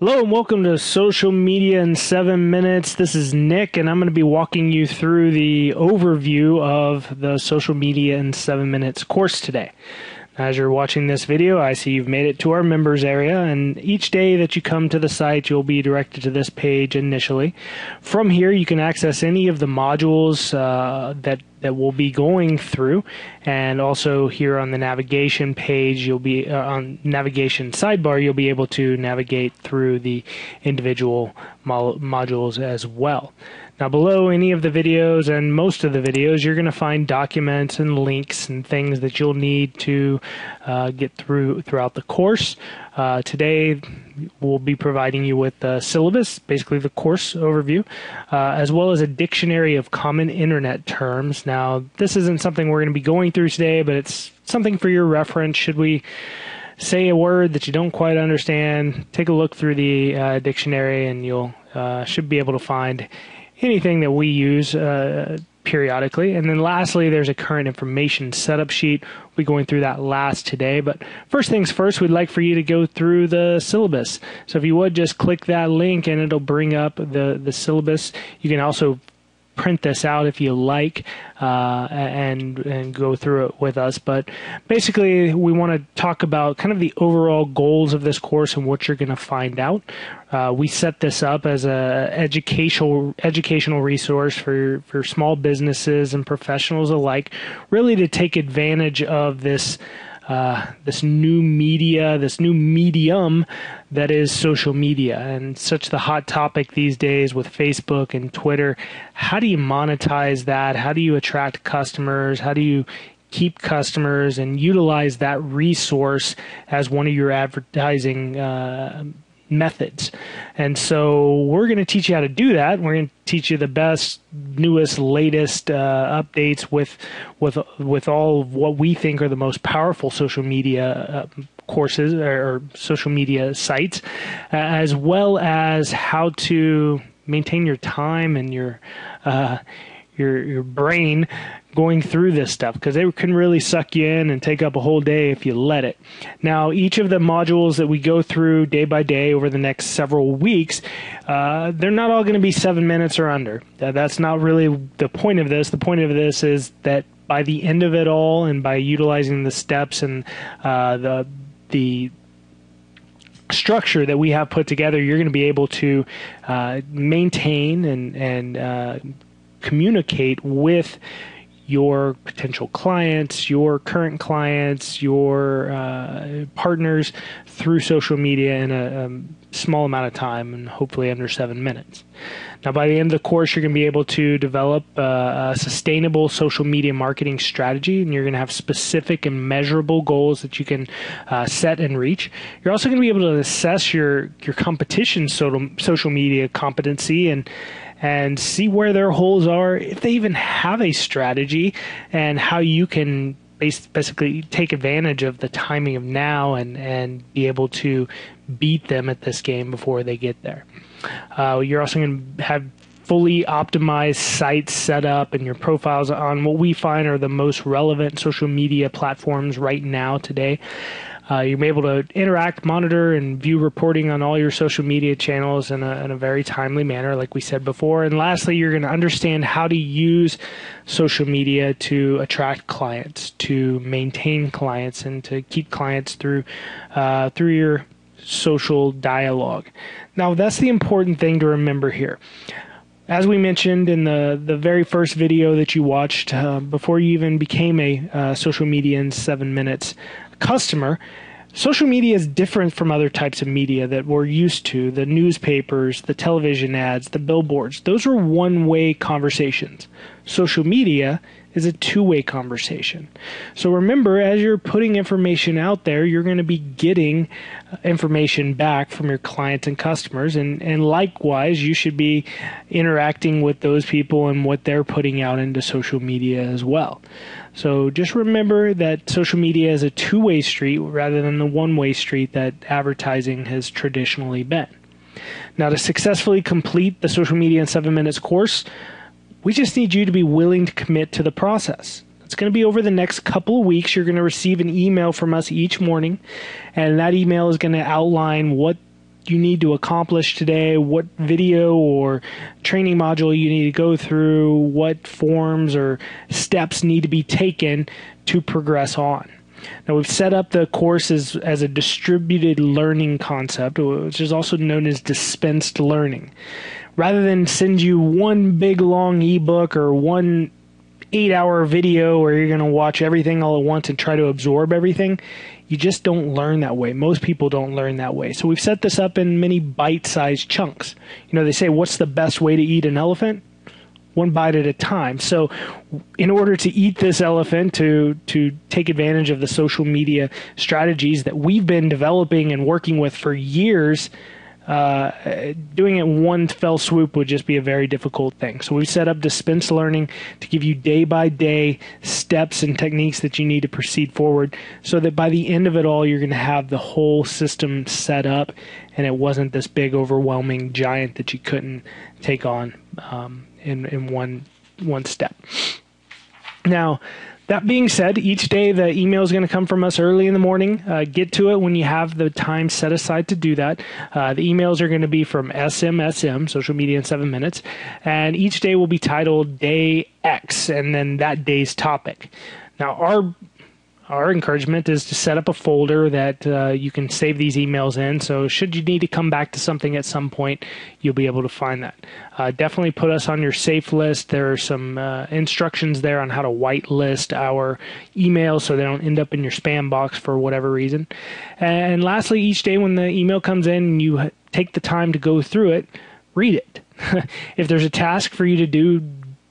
Hello and welcome to Social Media in 7 Minutes. This is Nick and I'm going to be walking you through the overview of the Social Media in 7 Minutes course today. As you're watching this video, I see you've made it to our members area, and each day that you come to the site, you'll be directed to this page initially. From here, you can access any of the modules that we'll be going through, and also here on the navigation page, you'll be on navigation sidebar, you'll be able to navigate through the individual modules as well. Now below any of the videos and most of the videos, you're going to find documents and links and things that you'll need to get throughout the course. Today we'll be providing you with the syllabus, basically the course overview, as well as a dictionary of common internet terms. Now this isn't something we're going to be going through today, but it's something for your reference. Should we say a word that you don't quite understand, take a look through the dictionary and you'll should be able to find anything that we use periodically. And then lastly, there's a current information setup sheet. We'll be going through that last today. But first things first, we'd like for you to go through the syllabus. So if you would, just click that link and it'll bring up the syllabus. You can also print this out if you like and go through it with us. But basically, we want to talk about kind of the overall goals of this course and what you're going to find out. We set this up as a educational resource for small businesses and professionals alike, really to take advantage of this new media, this new medium that is social media, and such the hot topic these days with Facebook and Twitter. How do you monetize that? How do you attract customers? How do you keep customers and utilize that resource as one of your advertising methods? And so we're going to teach you how to do that. We're going to teach you the best, newest, latest updates with all of what we think are the most powerful social media courses or social media sites, as well as how to maintain your time and your brain going through this stuff, because they can really suck you in and take up a whole day if you let it. Now, each of the modules that we go through day by day over the next several weeks, they're not all going to be 7 minutes or under. That's not really the point of this. The point of this is that by the end of it all, and by utilizing the steps and the structure that we have put together, you're going to be able to maintain and communicate with your potential clients, your current clients, your partners through social media in a small amount of time, and hopefully under 7 minutes. Now, by the end of the course, you're going to be able to develop a sustainable social media marketing strategy, and you're going to have specific and measurable goals that you can set and reach. You're also going to be able to assess your competition's social media competency and see where their holes are, if they even have a strategy, and how you can basically take advantage of the timing of now and be able to beat them at this game before they get there. You're also going to have fully optimized sites set up and your profiles on what we find are the most relevant social media platforms right now today. You'll be able to interact, monitor, and view reporting on all your social media channels in a very timely manner, like we said before. And lastly, you're going to understand how to use social media to attract clients, to maintain clients, and to keep clients through your social dialogue. Now, that's the important thing to remember here. As we mentioned in the very first video that you watched, before you even became a Social Media in 7 Minutes customer, social media is different from other types of media that we're used to. The newspapers, the television ads, the billboards, those are one-way conversations. Social media is a two-way conversation. So remember, as you're putting information out there, you're going to be getting information back from your clients and customers, and likewise, you should be interacting with those people and what they're putting out into social media as well. So just remember that social media is a two-way street rather than the one-way street that advertising has traditionally been. Now, to successfully complete the Social Media in 7 Minutes course, we just need you to be willing to commit to the process. It's going to be over the next couple of weeks. You're going to receive an email from us each morning, and that email is going to outline what you need to accomplish today, what video or training module you need to go through, what forms or steps need to be taken to progress on. Now, we've set up the course as a distributed learning concept, which is also known as dispensed learning. Rather than send you one big long ebook or one 8-hour video where you're going to watch everything all at once and try to absorb everything, you just don't learn that way. Most people don't learn that way. So we've set this up in many bite-sized chunks. You know, they say, what's the best way to eat an elephant? One bite at a time. So in order to eat this elephant, to take advantage of the social media strategies that we've been developing and working with for years, doing it in one fell swoop would just be a very difficult thing. So we've set up dispense learning to give you day-by-day steps and techniques that you need to proceed forward, so that by the end of it all, you're going to have the whole system set up, and it wasn't this big, overwhelming giant that you couldn't take on in one step. Now, that being said, each day the email is going to come from us early in the morning. Get to it when you have the time set aside to do that. The emails are going to be from SMISM, Social Media in 7 Minutes, and each day will be titled Day X, and then that day's topic. Now, our encouragement is to set up a folder that you can save these emails in, so should you need to come back to something at some point, you'll be able to find that. Definitely put us on your safe list. There are some instructions there on how to whitelist our emails so they don't end up in your spam box for whatever reason. And lastly, each day when the email comes in and you take the time to go through it, read it. If there's a task for you to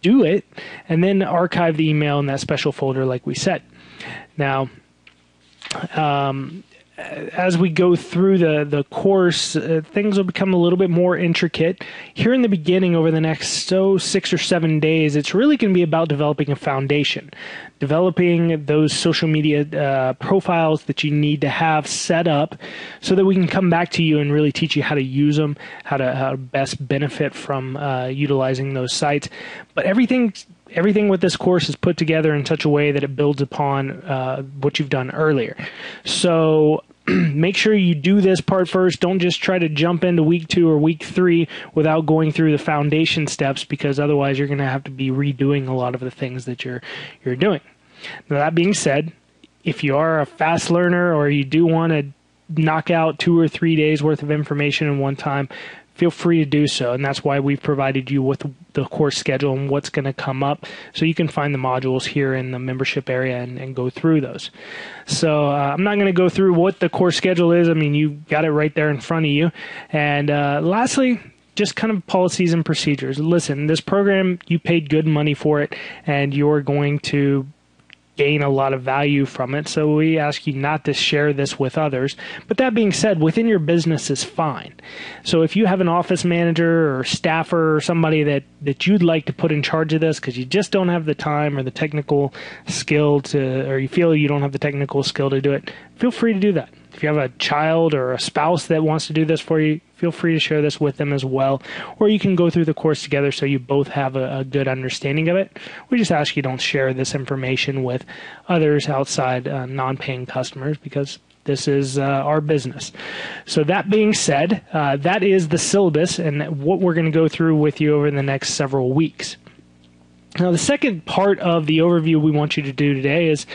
do it, and then archive the email in that special folder like we said. Now, as we go through the course, things will become a little bit more intricate. Here in the beginning, over the next 6 or 7 days, it's really going to be about developing a foundation, developing those social media profiles that you need to have set up so that we can come back to you and really teach you how to use them, how to best benefit from utilizing those sites. But everything with this course is put together in such a way that it builds upon what you've done earlier. So make sure you do this part first. Don't just try to jump into week 2 or week 3 without going through the foundation steps, because otherwise you're going to have to be redoing a lot of the things that you're doing. Now, that being said, if you are a fast learner or you do want to knock out 2 or 3 days worth of information in one time, feel free to do so, and that's why we've provided you with the course schedule and what's going to come up, so you can find the modules here in the membership area and go through those. So I'm not going to go through what the course schedule is. I mean, you got it right there in front of you. And lastly, just kind of policies and procedures. Listen, this program, you paid good money for it, and you're going to gain a lot of value from it, so we ask you not to share this with others. But that being said, within your business is fine. So if you have an office manager or staffer or somebody that you'd like to put in charge of this because you just don't have the time or the technical skill to, or you feel you don't have the technical skill to do it, feel free to do that. If you have a child or a spouse that wants to do this for you, feel free to share this with them as well. Or you can go through the course together so you both have a good understanding of it. We just ask you don't share this information with others outside non-paying customers, because this is our business. So that being said, that is the syllabus and what we're going to go through with you over the next several weeks. Now, the second part of the overview we want you to do today is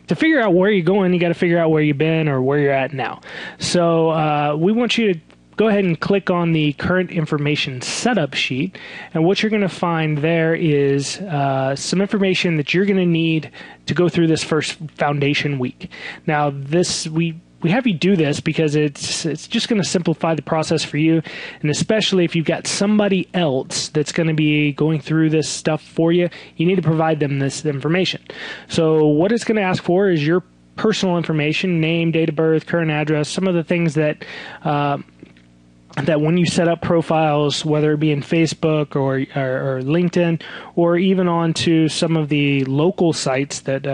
to figure out where you're going. You got to figure out where you've been or where you're at now. So we want you to go ahead and click on the current information setup sheet. And what you're going to find there is some information that you're going to need to go through this first foundation week. Now, we have you do this because it's just going to simplify the process for you, and especially if you've got somebody else that's going to be going through this stuff for you, you need to provide them this information. So what it's going to ask for is your personal information, name, date of birth, current address, some of the things that that when you set up profiles, whether it be in Facebook or LinkedIn, or even onto some of the local sites that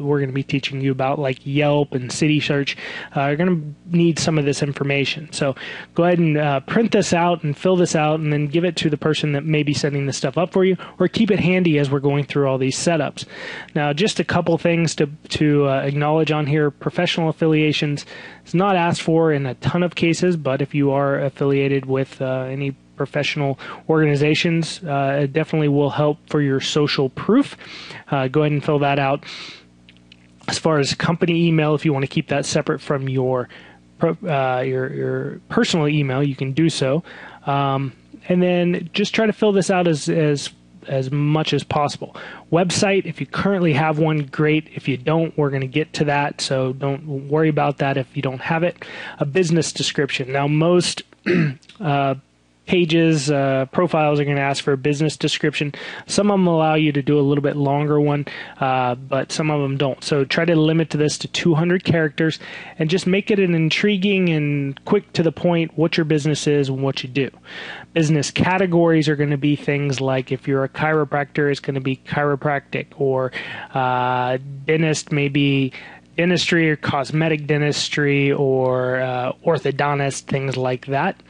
we're going to be teaching you about, like Yelp and City Search, you're going to need some of this information. So go ahead and print this out and fill this out, and then give it to the person that may be setting this stuff up for you, or keep it handy as we're going through all these setups. Now, just a couple things to acknowledge on here. Professional affiliations is not asked for in a ton of cases, but if you are affiliated with any professional organizations, it definitely will help for your social proof. Go ahead and fill that out. As far as company email, if you want to keep that separate from your personal email, you can do so. And then just try to fill this out as much as possible. Website, if you currently have one, great. If you don't, we're going to get to that, so don't worry about that if you don't have it. A business description. Now, most pages, profiles are going to ask for a business description. Some of them allow you to do a little bit longer one, but some of them don't. So try to limit this to 200 characters and just make it an intriguing and quick to the point what your business is and what you do. Business categories are going to be things like, if you're a chiropractor, it's going to be chiropractic, or dentist, maybe dentistry or cosmetic dentistry, or orthodontist, things like that.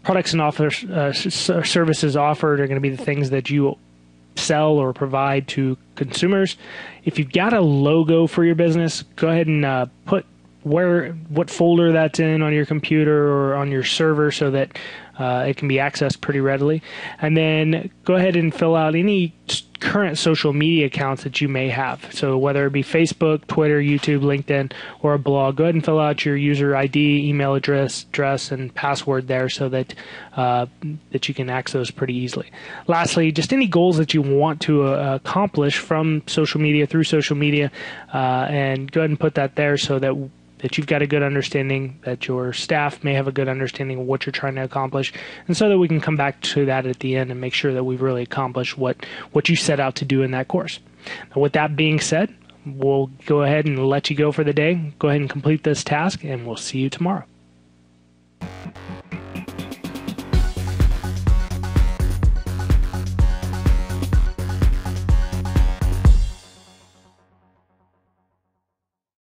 Products and services offered are going to be the things that you sell or provide to consumers. If you've got a logo for your business, go ahead and put what folder that's in on your computer or on your server, so that it can be accessed pretty readily. And then go ahead and fill out any current social media accounts that you may have. So whether it be Facebook, Twitter, YouTube, LinkedIn, or a blog, go ahead and fill out your user ID, email address, and password there, so that that you can access those pretty easily. Lastly, just any goals that you want to accomplish from social media, through social media, and go ahead and put that there, so that you've got a good understanding, that your staff may have a good understanding of what you're trying to accomplish, and so that we can come back to that at the end and make sure that we've really accomplished what you set out to do in that course. Now, with that being said, we'll go ahead and let you go for the day. Go ahead and complete this task, and we'll see you tomorrow.